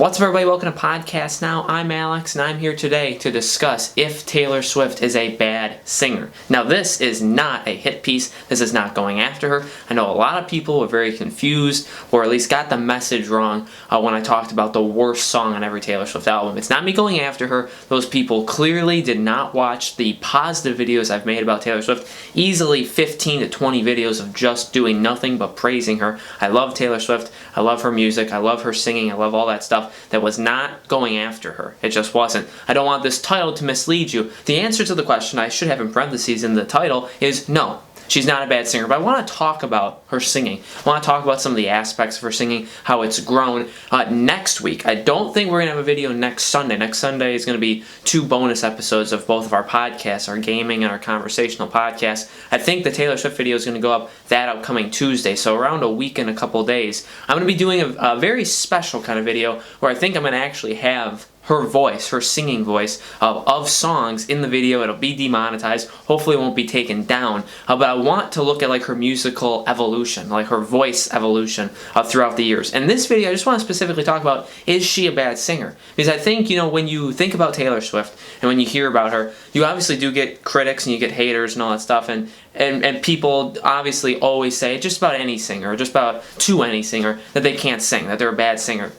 What's up, everybody? Welcome to Podcast Now. I'm Alex, and I'm here today to discuss if Taylor Swift is a bad singer. Now, this is not a hit piece. This is not going after her. I know a lot of people were very confused, or at least got the message wrong when I talked about the worst song on every Taylor Swift album. It's not me going after her. Those people clearly did not watch the positive videos I've made about Taylor Swift. Easily 15 to 20 videos of just doing nothing but praising her. I love Taylor Swift. I love her music. I love her singing. I love all that stuff. That was not going after her. It just wasn't. I don't want this title to mislead you. The answer to the question I should have in parentheses in the title is no. She's not a bad singer, but I want to talk about her singing. I want to talk about some of the aspects of her singing, how it's grown. Next week, I don't think we're going to have a video next Sunday. Next Sunday is going to be 2 bonus episodes of both of our podcasts, our gaming and our conversational podcast. I think the Taylor Swift video is going to go up that upcoming Tuesday, so around a week and a couple days. I'm going to be doing a very special kind of video where I think I'm going to actually have her voice, her singing voice of songs in the video. It'll be demonetized. Hopefully it won't be taken down. But I want to look at like her musical evolution, like her voice evolution throughout the years. And this video, I just want to specifically talk about, is she a bad singer? Because I think, when you think about Taylor Swift and when you hear about her, you obviously do get critics and you get haters and all that stuff. And people obviously always say just about any singer, just about to any singer, that they can't sing, that they're a bad singer.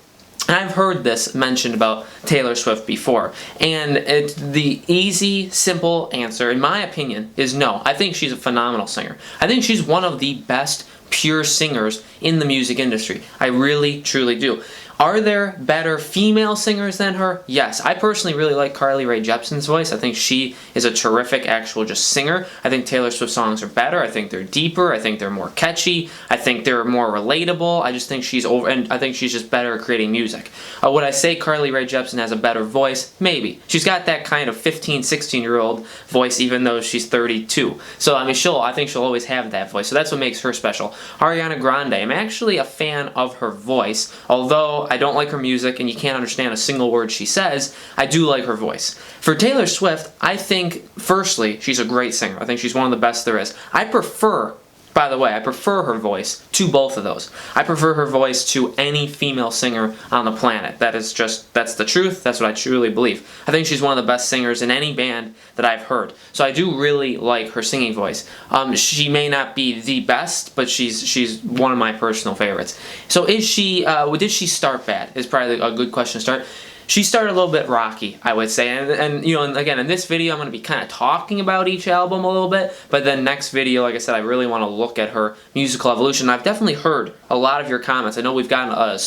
And I've heard this mentioned about Taylor Swift before, and the easy, simple answer, in my opinion, is no. I think she's a phenomenal singer. I think she's one of the best pure singers in the music industry. I really, truly do. Are there better female singers than her? Yes. I personally really like Carly Rae Jepsen's voice. I think she is a terrific actual just singer. I think Taylor Swift songs are better. I think they're deeper. I think they're more catchy. I think they're more relatable. I just think she's and I think she's just better at creating music. Would I say Carly Rae Jepsen has a better voice? Maybe. She's got that kind of 15, 16-year-old voice even though she's 32. So, I think she'll always have that voice. So that's what makes her special. Ariana Grande. I'm actually a fan of her voice, although I don't like her music and you can't understand a single word she says. I do like her voice. For Taylor Swift, I think, firstly, she's a great singer. I think she's one of the best there is. By the way, I prefer her voice to both of those. I prefer her voice to any female singer on the planet. That's the truth. That's what I truly believe. I think she's one of the best singers in any band that I've heard. So I do really like her singing voice. She may not be the best, but she's one of my personal favorites. So did she start bad? Is probably a good question to start. She started a little bit rocky, I would say, and again, in this video I'm going to be kind of talking about each album a little bit, but then next video, like I said, I really want to look at her musical evolution. I've definitely heard a lot of your comments. I know we've gotten a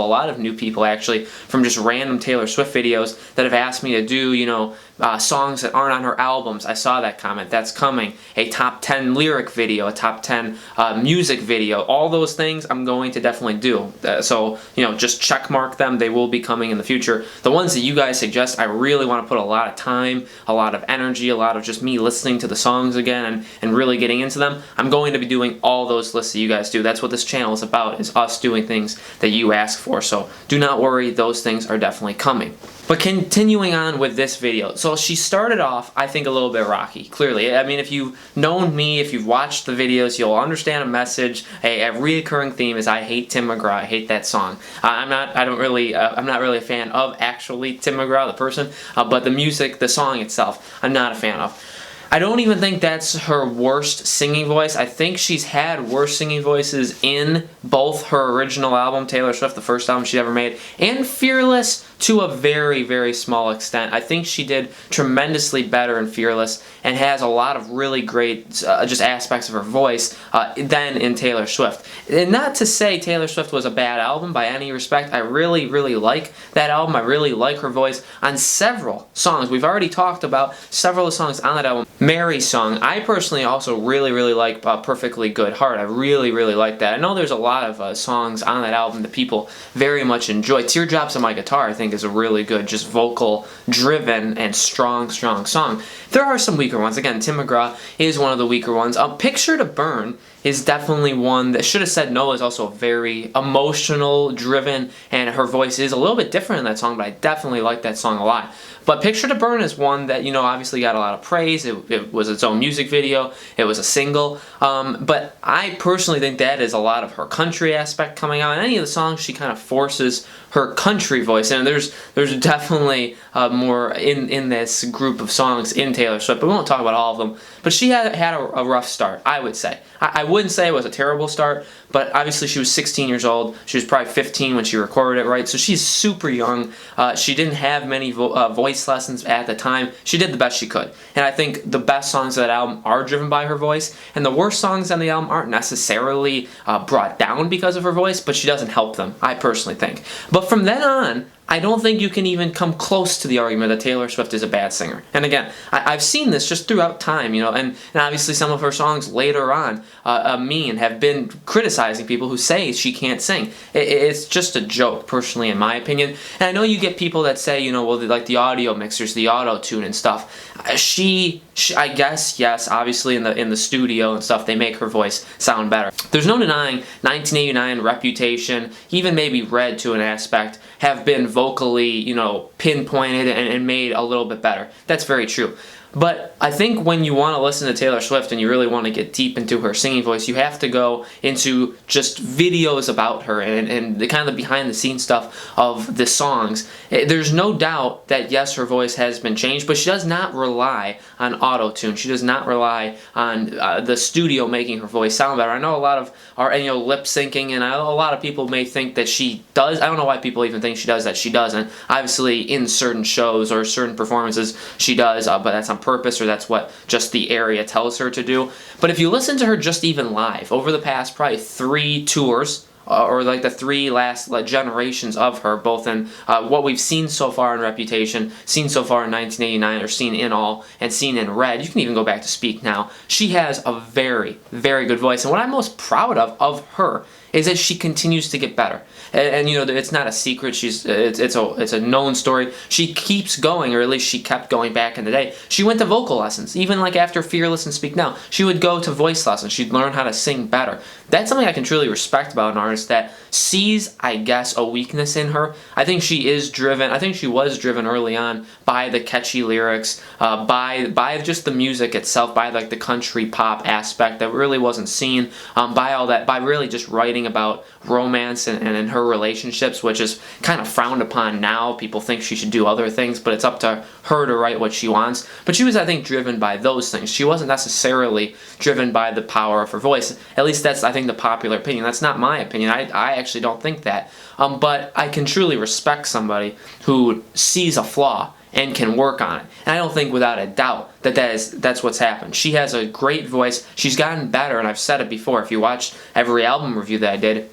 lot of new people actually, from just random Taylor Swift videos that have asked me to do, songs that aren't on her albums. I saw that comment. That's coming. A top 10 lyric video, a top 10 music video. All those things I'm going to definitely do. So, just check mark them. They will be coming in the future. The ones that you guys suggest, I really want to put a lot of time, a lot of energy, a lot of just me listening to the songs again and really getting into them. I'm going to be doing all those lists that you guys do. That's what this channel is about, is us doing things that you ask for. So do not worry, those things are definitely coming. But continuing on with this video, so she started off, I think, a little bit rocky, clearly. I mean, if you've known me, if you've watched the videos, you'll understand a message. A reoccurring theme is I hate Tim McGraw. I hate that song. I'm not really a fan of actually Tim McGraw, the person, but the music, the song itself, I'm not a fan of. I don't even think that's her worst singing voice. I think she's had worse singing voices in both her original album, Taylor Swift, the first album she ever made, and Fearless to a very, very small extent. I think she did tremendously better in Fearless and has a lot of really great just aspects of her voice than in Taylor Swift. And not to say Taylor Swift was a bad album by any respect. I really, really like that album. I really like her voice on several songs. We've already talked about several of the songs on that album. Mary's song, I personally also really, really like Perfectly Good Heart. I really, really like that. I know there's a lot of songs on that album that people very much enjoy. Teardrops on My Guitar, I think, is a really good, just vocal-driven and strong song. There are some weaker ones. Again, Tim McGraw is one of the weaker ones. Picture to Burn is definitely one that Should Have Said No is also very emotional driven, and her voice is a little bit different in that song, but I definitely like that song a lot. But Picture to Burn is one that, you know, obviously got a lot of praise. It was its own music video. It was a single. But I personally think that is a lot of her country aspect coming out. In any of the songs, she kind of forces her country voice. And there's definitely more in this group of songs in Taylor Swift, but we won't talk about all of them. But she had a rough start, I would say. I wouldn't say it was a terrible start, but obviously she was 16 years old. She was probably 15 when she recorded it, right? So she's super young. She didn't have many voice lessons at the time. She did the best she could. And I think the best songs of that album are driven by her voice, and the worst songs on the album aren't necessarily brought down because of her voice, but she doesn't help them, I personally think. But from then on, I don't think you can even come close to the argument that Taylor Swift is a bad singer. And again, I've seen this just throughout time, you know, and obviously some of her songs later on, have been criticizing people who say she can't sing. It's just a joke, personally, in my opinion. And I know you get people that say, you know, well, like the audio mixers, the auto-tune and stuff. She I guess, yes, obviously in the studio and stuff, they make her voice sound better. There's no denying 1989, Reputation, even maybe Red to an aspect, have been vocally, you know, pinpointed and made a little bit better. That's very true. But I think when you want to listen to Taylor Swift and you really want to get deep into her singing voice, you have to go into just videos about her and the kind of behind the scenes stuff of the songs. There's no doubt that yes, her voice has been changed, but she does not rely on auto-tune. She does not rely on the studio making her voice sound better. I know a lot of lip syncing, and a lot of people may think that she does. I don't know why people even think she does that. She doesn't. Obviously, in certain shows or certain performances, she does, but that's on purpose, or that's what just the area tells her to do. But if you listen to her just even live over the past probably 3 tours, or like the 3 last generations of her, both in what we've seen so far in Reputation, seen so far in 1989, or seen in All, and seen in Red. You can even go back to Speak Now. She has a very, very good voice, and what I'm most proud of her is that she continues to get better. And you know, it's not a secret. It's a known story. She keeps going, or at least she kept going back in the day. She went to vocal lessons. Even like after Fearless and Speak Now, she would go to voice lessons. She'd learn how to sing better. That's something I can truly respect about an artist that sees, I guess, a weakness in her. I think she is driven. I think she was driven early on by the catchy lyrics, by just the music itself, by like the country pop aspect that really wasn't seen, by all that, by really just writing about romance and in her relationships, which is kind of frowned upon now. People think she should do other things, but it's up to her to write what she wants. But she was, I think, driven by those things. She wasn't necessarily driven by the power of her voice. At least that's, I think, the popular opinion. That's not my opinion. I actually don't think that. But I can truly respect somebody who sees a flaw and can work on it. And I don't think without a doubt that's what's happened. She has a great voice. She's gotten better, and I've said it before. If you watched every album review that I did,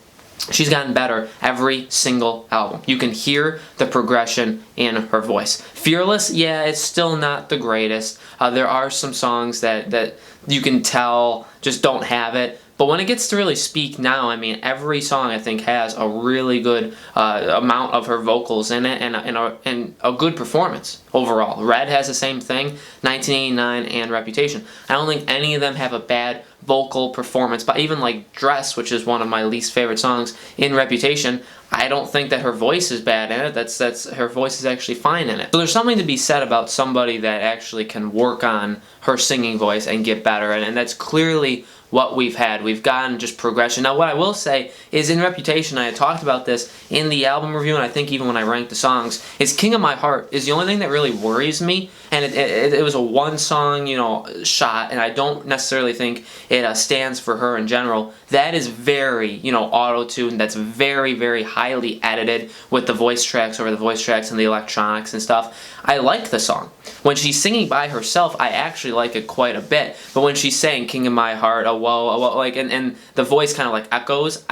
she's gotten better every single album. You can hear the progression in her voice. Fearless, yeah, it's still not the greatest. There are some songs that you can tell just don't have it. But when it gets to really Speak Now, I mean, every song I think has a really good amount of her vocals in it and a good performance overall. Red has the same thing, 1989 and Reputation. I don't think any of them have a bad vocal performance, but even like Dress, which is one of my least favorite songs in Reputation, I don't think that her voice is bad in it. That's her voice is actually fine in it. So there's something to be said about somebody that actually can work on her singing voice and get better, and that's clearly what we've had. We've gotten just progression. Now, what I will say is in Reputation, I had talked about this in the album review, and I think even when I ranked the songs, is King of My Heart is the only thing that really worries me, and it was a one-song, you know, shot, and I don't necessarily think it stands for her in general. That is very, you know, auto-tuned. That's very, very highly edited with the voice tracks over the voice tracks and the electronics and stuff. I like the song. When she's singing by herself, I actually like it quite a bit. But when she's saying King of My Heart, a whoa, like, and the voice kind of like echoes,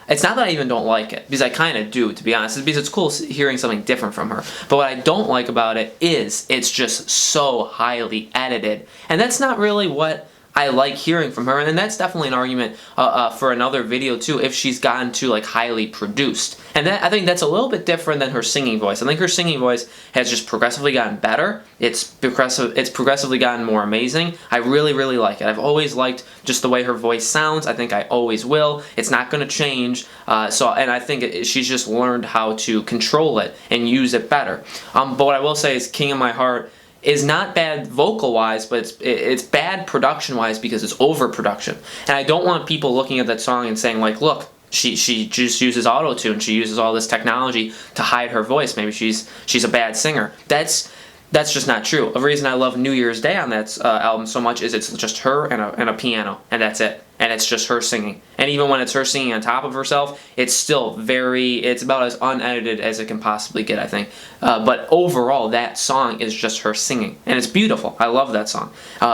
it's not that I even don't like it, because I kind of do, to be honest. It's because it's cool hearing something different from her. But what I don't like about it is it's just so highly edited. And that's not really what I like hearing from her, and that's definitely an argument for another video too, if she's gotten to like highly produced. And I think that's a little bit different than her singing voice. I think her singing voice has just progressively gotten better. It's progressively gotten more amazing. I really, really like it. I've always liked just the way her voice sounds. I think I always will. It's not going to change. And I think she's just learned how to control it and use it better. But what I will say is King of My Heart is not bad vocal-wise, but it's bad production-wise because it's overproduction. And I don't want people looking at that song and saying like, look, she just uses auto-tune, she uses all this technology to hide her voice. Maybe she's a bad singer. That's just not true. A reason I love New Year's Day on that album so much is it's just her and a piano, and that's it. And it's just her singing. And even when it's her singing on top of herself, it's about as unedited as it can possibly get, I think. But overall, that song is just her singing. And it's beautiful. I love that song.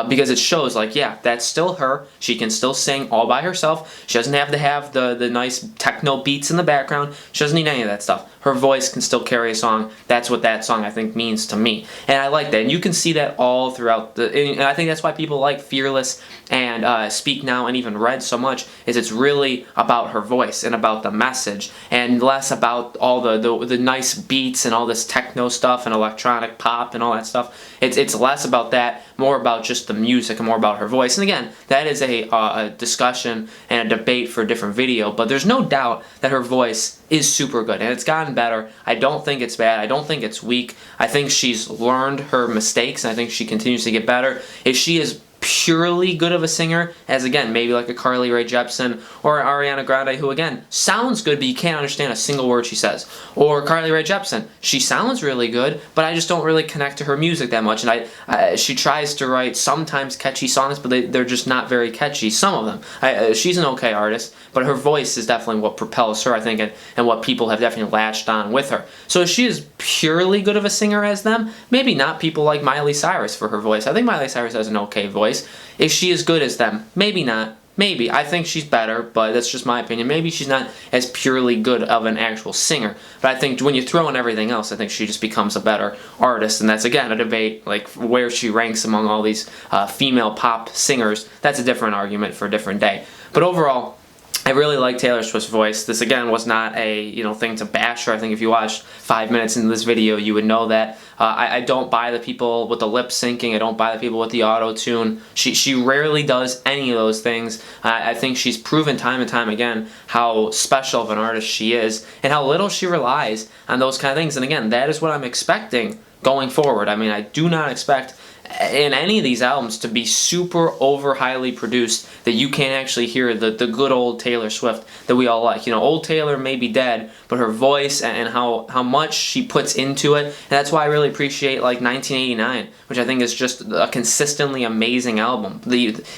Because it shows, like, yeah, that's still her. She can still sing all by herself. She doesn't have to have the nice techno beats in the background. She doesn't need any of that stuff. Her voice can still carry a song. That's what that song, I think, means to me. And I like that. And you can see that all throughout and I think that's why people like Fearless and Speak Now and even Red so much, is it's really about her voice and about the message, and less about all the nice beats and all this techno stuff and electronic pop and all that stuff. It's less about that, more about just the music and more about her voice. And again, that is a discussion and a debate for a different video, but there's no doubt that her voice is super good, and it's gotten better. I don't think it's bad. I don't think it's weak. I think she's learned her mistakes, and I think she continues to get better. If she is purely good of a singer, as again, maybe like a Carly Rae Jepsen or Ariana Grande, who again sounds good but you can't understand a single word she says, or Carly Rae Jepsen, she sounds really good but I just don't really connect to her music that much, and she tries to write sometimes catchy songs but they're just not very catchy, some of them. She's an okay artist, but her voice is definitely what propels her, I think, and what people have definitely latched on with her. So if she is purely good of a singer as them, maybe not people like Miley Cyrus for her voice. I think Miley Cyrus has an okay voice. If she is good as them, maybe not. Maybe. I think she's better, but that's just my opinion. Maybe she's not as purely good of an actual singer. But I think when you throw in everything else, I think she just becomes a better artist. And that's, again, a debate, like where she ranks among all these female pop singers. That's a different argument for a different day. But overall, I really like Taylor Swift's voice. This, again, was not a thing to bash her. I think if you watched 5 minutes into this video, you would know that. I don't buy the people with the lip syncing. I don't buy the people with the auto-tune. She rarely does any of those things. I think she's proven time and time again how special of an artist she is and how little she relies on those kind of things. And again, that is what I'm expecting going forward. I mean, I do not expect in any of these albums to be super over highly produced that you can't actually hear the good old Taylor Swift that we all like. Old Taylor may be dead, but her voice and how much she puts into it, and that's why I really appreciate like 1989, which I think is just a consistently amazing album.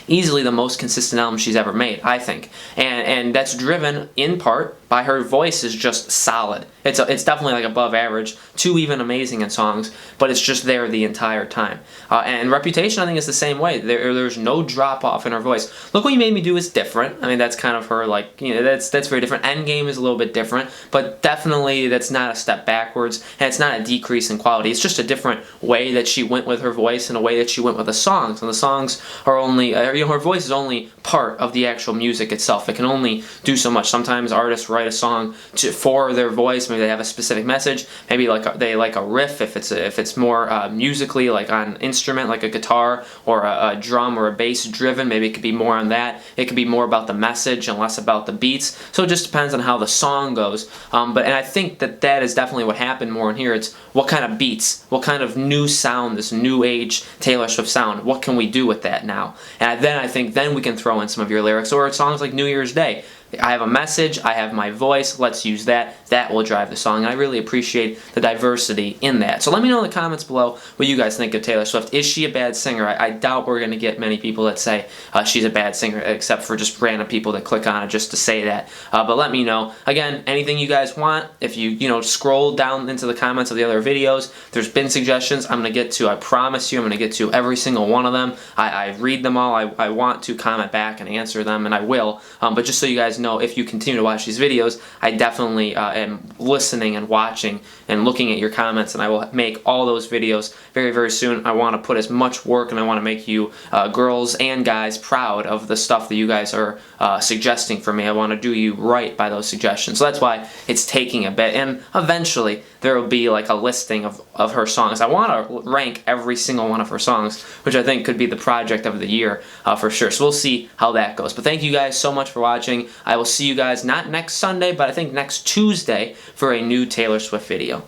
Easily the most consistent album she's ever made, I think. And that's driven in part by her voice is just solid. It's definitely like above average to even amazing in songs, but it's just there the entire time. And Reputation, I think, is the same way. There's no drop off in her voice. Look What You Made Me Do is different. I mean, that's kind of her, like, that's very different. Endgame is a little bit different, but definitely that's not a step backwards, and it's not a decrease in quality. It's just a different way that she went with her voice and a way that she went with the songs. And the songs are only, her voice is only part of the actual music itself. It can only do so much. Sometimes artists write a song for their voice. Maybe they have a specific message. Maybe they like a riff if it's more musically, like on instrument, like a guitar or a drum or a bass driven. Maybe it could be more on that. It could be more about the message and less about the beats. So it just depends on how the song goes. And I think that is definitely what happened more in here. It's what kind of beats, what kind of new sound, this new age Taylor Swift sound. What can we do with that now? And then I think we can throw in some of your lyrics, or songs like New Year's Day. I have a message, I have my voice, let's use that. That will drive the song. And I really appreciate the diversity in that. So let me know in the comments below what you guys think of Taylor Swift. Is she a bad singer? I doubt we're going to get many people that say she's a bad singer, except for just random people that click on it just to say that. But let me know. Again, anything you guys want, if you scroll down into the comments of the other videos, there's been suggestions I'm going to get to. I promise you I'm going to get to every single one of them. I read them all. I want to comment back and answer them, and I will. But just so you guys know, if you continue to watch these videos, I definitely am listening and watching and looking at your comments, and I will make all those videos very, very soon. I want to put as much work, and I want to make you girls and guys proud of the stuff that you guys are suggesting for me. I want to do you right by those suggestions. So that's why it's taking a bit, and eventually there will be like a listing of her songs. I want to rank every single one of her songs, which I think could be the project of the year for sure. So we'll see how that goes. But thank you guys so much for watching. I will see you guys not next Sunday, but I think next Tuesday for a new Taylor Swift video.